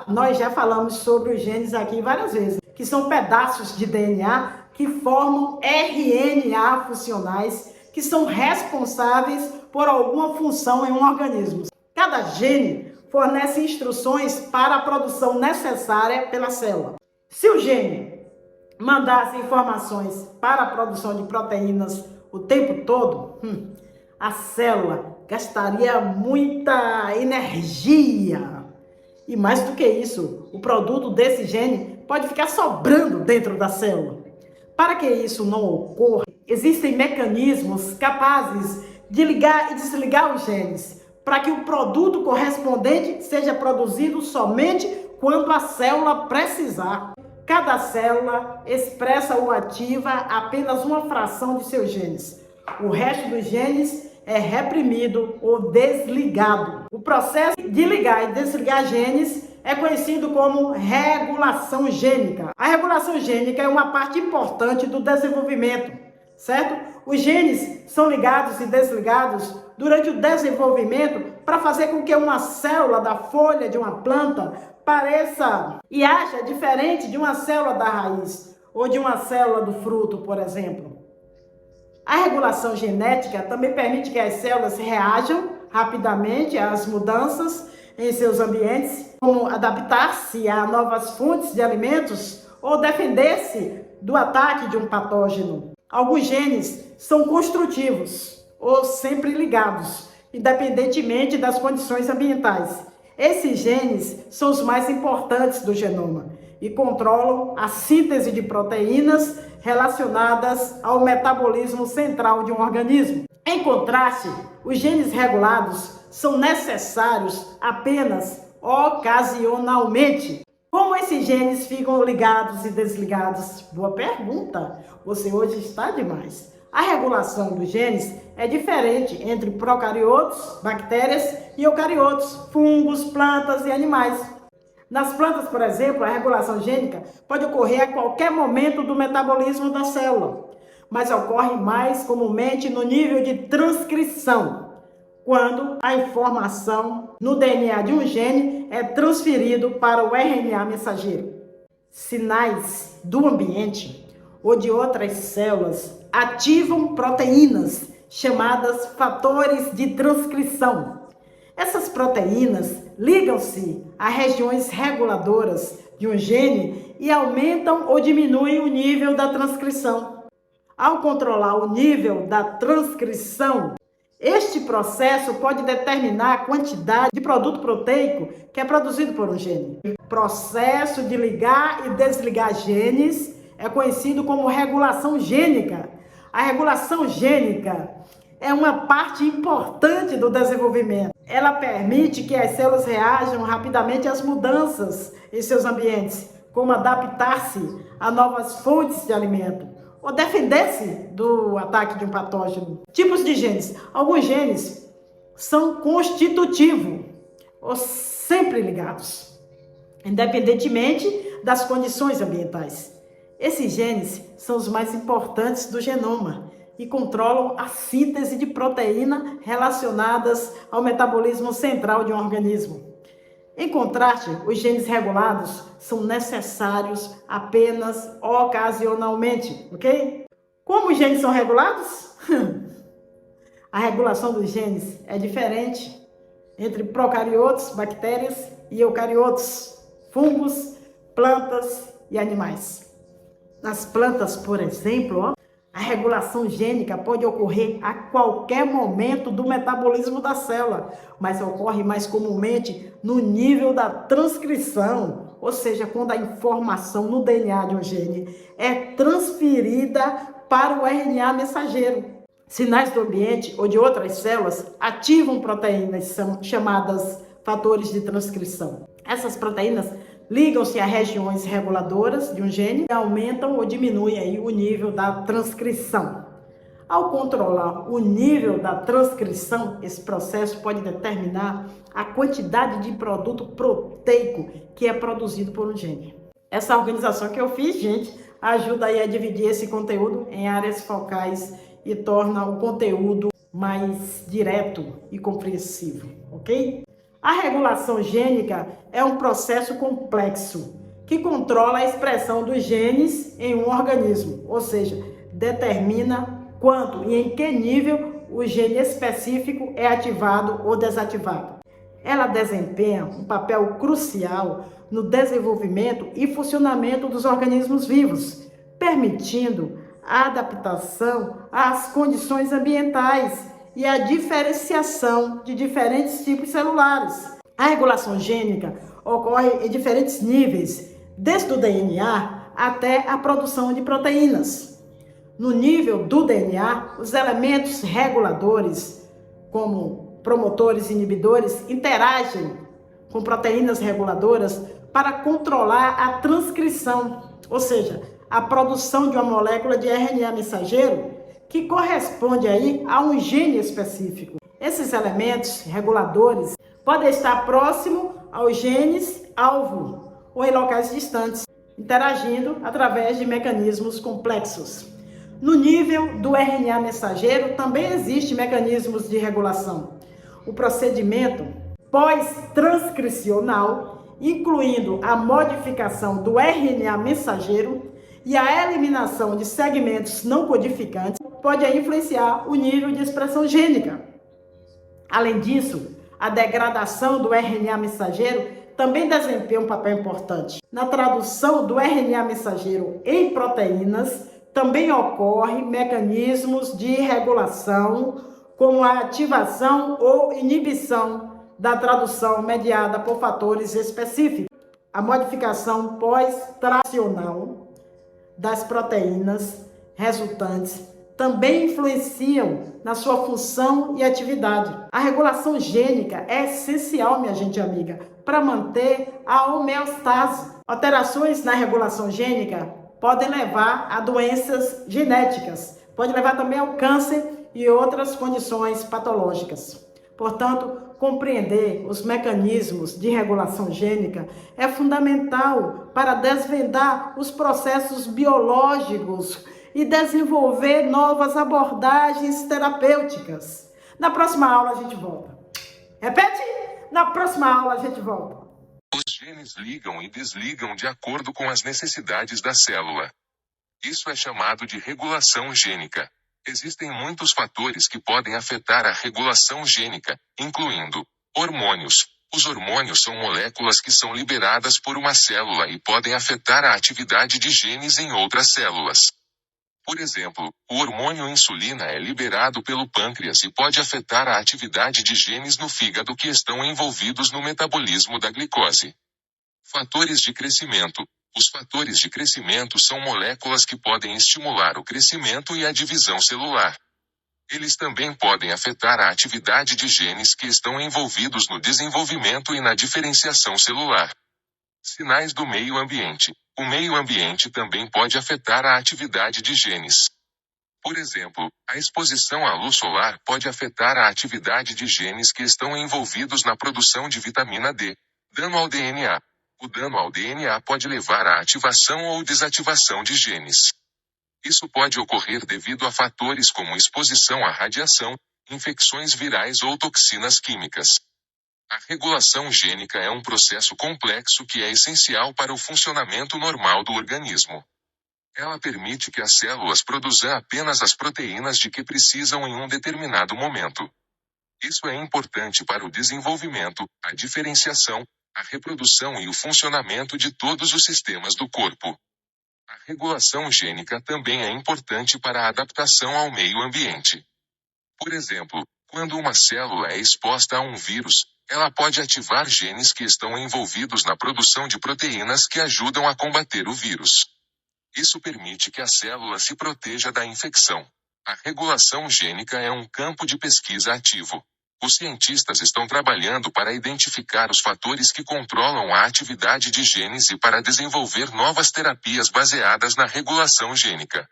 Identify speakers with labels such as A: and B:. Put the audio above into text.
A: Nós já falamos sobre os genes aqui várias vezes, que são pedaços de DNA que formam RNA funcionais, que são responsáveis por alguma função em um organismo. Cada gene fornece instruções para a produção necessária pela célula. Se o gene mandasse informações para a produção de proteínas o tempo todo, a célula gastaria muita energia. E mais do que isso, o produto desse gene pode ficar sobrando dentro da célula. Para que isso não ocorra, existem mecanismos capazes de ligar e desligar os genes, para que o produto correspondente seja produzido somente quando a célula precisar. Cada célula expressa ou ativa apenas uma fração de seus genes. O resto dos genes é reprimido ou desligado. O processo de ligar e desligar genes é conhecido como regulação gênica. A regulação gênica é uma parte importante do desenvolvimento, certo? Os genes são ligados e desligados durante o desenvolvimento para fazer com que uma célula da folha de uma planta pareça e haja diferente de uma célula da raiz ou de uma célula do fruto, por exemplo. A regulação genética também permite que as células reajam rapidamente às mudanças em seus ambientes, como adaptar-se a novas fontes de alimentos ou defender-se do ataque de um patógeno. Alguns genes são construtivos ou sempre ligados, independentemente das condições ambientais. Esses genes são os mais importantes do genoma e controlam a síntese de proteínas relacionadas ao metabolismo central de um organismo. Em contraste, os genes regulados são necessários apenas ocasionalmente. Como esses genes ficam ligados e desligados? Boa pergunta! Você hoje está demais. A regulação dos genes é diferente entre procariotos, bactérias, e eucariotos, fungos, plantas e animais. Nas plantas, por exemplo, a regulação gênica pode ocorrer a qualquer momento do metabolismo da célula, mas ocorre mais comumente no nível de transcrição, quando a informação no DNA de um gene é transferido para o RNA mensageiro. Sinais do ambiente ou de outras células ativam proteínas chamadas fatores de transcrição. Essas proteínas ligam-se a regiões reguladoras de um gene e aumentam ou diminuem o nível da transcrição. Ao controlar o nível da transcrição, este processo pode determinar a quantidade de produto proteico que é produzido por um gene. O processo de ligar e desligar genes é conhecido como regulação gênica. A regulação gênica é uma parte importante do desenvolvimento. Ela permite que as células reajam rapidamente às mudanças em seus ambientes, como adaptar-se a novas fontes de alimento ou defender-se do ataque de um patógeno. Tipos de genes. Alguns genes são constitutivos ou sempre ligados, independentemente das condições ambientais. Esses genes são os mais importantes do genoma e controlam a síntese de proteína relacionadas ao metabolismo central de um organismo. Em contraste, os genes regulados são necessários apenas ocasionalmente, ok? Como os genes são regulados? A regulação dos genes é diferente entre procariotos, bactérias, e eucariotos, fungos, plantas e animais. Nas plantas, por exemplo, a regulação gênica pode ocorrer a qualquer momento do metabolismo da célula, mas ocorre mais comumente no nível da transcrição, ou seja, quando a informação no DNA de um gene é transferida para o RNA mensageiro. Sinais do ambiente ou de outras células ativam proteínas chamadas fatores de transcrição. Essas proteínas ligam-se a regiões reguladoras de um gene e aumentam ou diminuem aí o nível da transcrição. Ao controlar o nível da transcrição, esse processo pode determinar a quantidade de produto proteico que é produzido por um gene. Essa organização que eu fiz, gente, ajuda aí a dividir esse conteúdo em áreas focais e torna o conteúdo mais direto e compreensível, ok? A regulação gênica é um processo complexo que controla a expressão dos genes em um organismo, ou seja, determina quanto e em que nível o gene específico é ativado ou desativado. Ela desempenha um papel crucial no desenvolvimento e funcionamento dos organismos vivos, permitindo a adaptação às condições ambientais e a diferenciação de diferentes tipos celulares. A regulação gênica ocorre em diferentes níveis, desde o DNA até a produção de proteínas. No nível do DNA, os elementos reguladores, como promotores e inibidores, interagem com proteínas reguladoras para controlar a transcrição, ou seja, a produção de uma molécula de RNA mensageiro que corresponde aí a um gene específico. Esses elementos reguladores podem estar próximos aos genes alvo ou em locais distantes, interagindo através de mecanismos complexos. No nível do RNA mensageiro também existem mecanismos de regulação. O procedimento pós-transcricional, incluindo a modificação do RNA mensageiro e a eliminação de segmentos não codificantes, pode influenciar o nível de expressão gênica. Além disso, a degradação do RNA mensageiro também desempenha um papel importante. Na tradução do RNA mensageiro em proteínas, também ocorrem mecanismos de regulação, como a ativação ou inibição da tradução mediada por fatores específicos. A modificação pós-tracional das proteínas resultantes também influenciam na sua função e atividade. A regulação gênica é essencial, minha gente amiga, para manter a homeostase. Alterações na regulação gênica podem levar a doenças genéticas, pode levar também ao câncer e outras condições patológicas. Portanto, compreender os mecanismos de regulação gênica é fundamental para desvendar os processos biológicos e desenvolver novas abordagens terapêuticas. Na próxima aula a gente volta. Repete? Na próxima aula a gente volta.
B: Os genes ligam e desligam de acordo com as necessidades da célula. Isso é chamado de regulação gênica. Existem muitos fatores que podem afetar a regulação gênica, incluindo hormônios. Os hormônios são moléculas que são liberadas por uma célula e podem afetar a atividade de genes em outras células. Por exemplo, o hormônio insulina é liberado pelo pâncreas e pode afetar a atividade de genes no fígado que estão envolvidos no metabolismo da glicose. Fatores de crescimento. Os fatores de crescimento são moléculas que podem estimular o crescimento e a divisão celular. Eles também podem afetar a atividade de genes que estão envolvidos no desenvolvimento e na diferenciação celular. Sinais do meio ambiente. O meio ambiente também pode afetar a atividade de genes. Por exemplo, a exposição à luz solar pode afetar a atividade de genes que estão envolvidos na produção de vitamina D. Dano ao DNA. O dano ao DNA pode levar à ativação ou desativação de genes. Isso pode ocorrer devido a fatores como exposição à radiação, infecções virais ou toxinas químicas. A regulação gênica é um processo complexo que é essencial para o funcionamento normal do organismo. Ela permite que as células produzam apenas as proteínas de que precisam em um determinado momento. Isso é importante para o desenvolvimento, a diferenciação, a reprodução e o funcionamento de todos os sistemas do corpo. A regulação gênica também é importante para a adaptação ao meio ambiente. Por exemplo, quando uma célula é exposta a um vírus, ela pode ativar genes que estão envolvidos na produção de proteínas que ajudam a combater o vírus. Isso permite que a célula se proteja da infecção. A regulação gênica é um campo de pesquisa ativo. Os cientistas estão trabalhando para identificar os fatores que controlam a atividade de genes e para desenvolver novas terapias baseadas na regulação gênica.